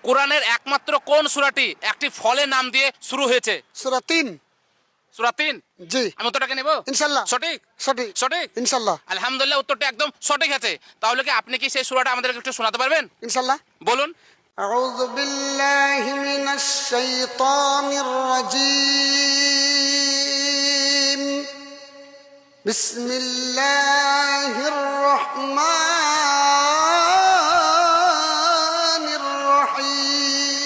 কোরআনের একমাত্র কোন সূরাটি একটি ফলের নাম দিয়ে শুরু হয়েছে? সূরা 3। সূরা 3। জি, আমি উত্তরটাকে নেব ইনশাআল্লাহ। সঠিক? সঠিক সঠিক ইনশাআল্লাহ। আলহামদুলিল্লাহ, উত্তরটা একদম সঠিক আছে। তাহলে কি আপনি কি সেই সূরাটা আমাদেরকে একটু শোনাতে পারবেন? ইনশাআল্লাহ। বলুন। أعوذ بالله من الشيطان الرجيم. بسم الله الرحمن الرحيم.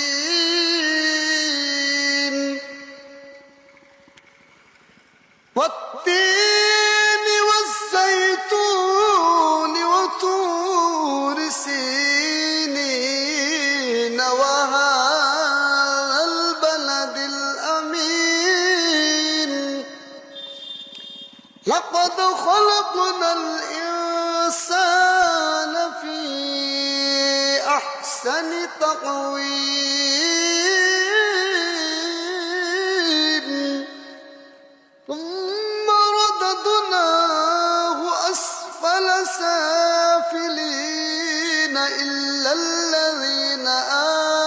والتين والزيتون وطور سينين وهذا البلد الأمين. لقد خلقنا الإنسان في أحسن تقويم. ثم رددناه أسفل سافلين إلا الذين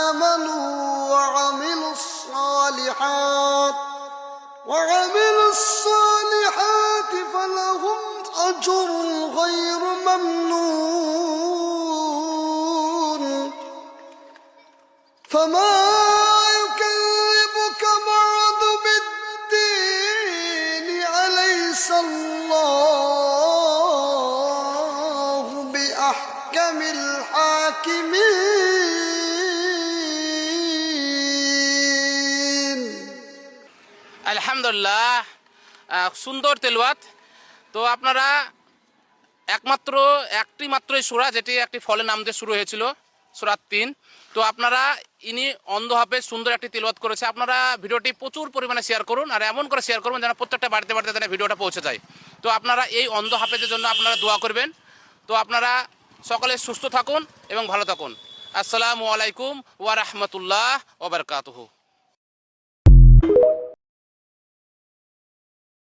آمنوا وعملوا الصالحات فلهم أجر غير ممنون. فما يكذبك بعد بالدين أليس الله بأحكم الحاكمين. আলহামদুলিল্লাহ, সুন্দর তেলাওয়াত। তো আপনারা একটি মাত্রই সূরা যেটি একটি ফলের নাম দিয়ে শুরু হয়েছিল, সূরা 3। তো আপনারা ইনি অন্ধ হাফেজ সুন্দর একটি তেলাওয়াত করেছে। আপনারা ভিডিওটি প্রচুর পরিমাণে শেয়ার করুন, আর এমন করে শেয়ার করুন যেন প্রত্যেকটা বাড়িতে বাড়িতে যেন ভিডিওটা পৌঁছে যায়। তো আপনারা এই অন্ধ হাফেজের জন্য আপনারা দোয়া করবেন। তো আপনারা সকলে সুস্থ থাকুন এবং ভালো থাকুন। আসসালামু আলাইকুম ওয়া রাহমাতুল্লাহ ওয়া বারাকাতুহু।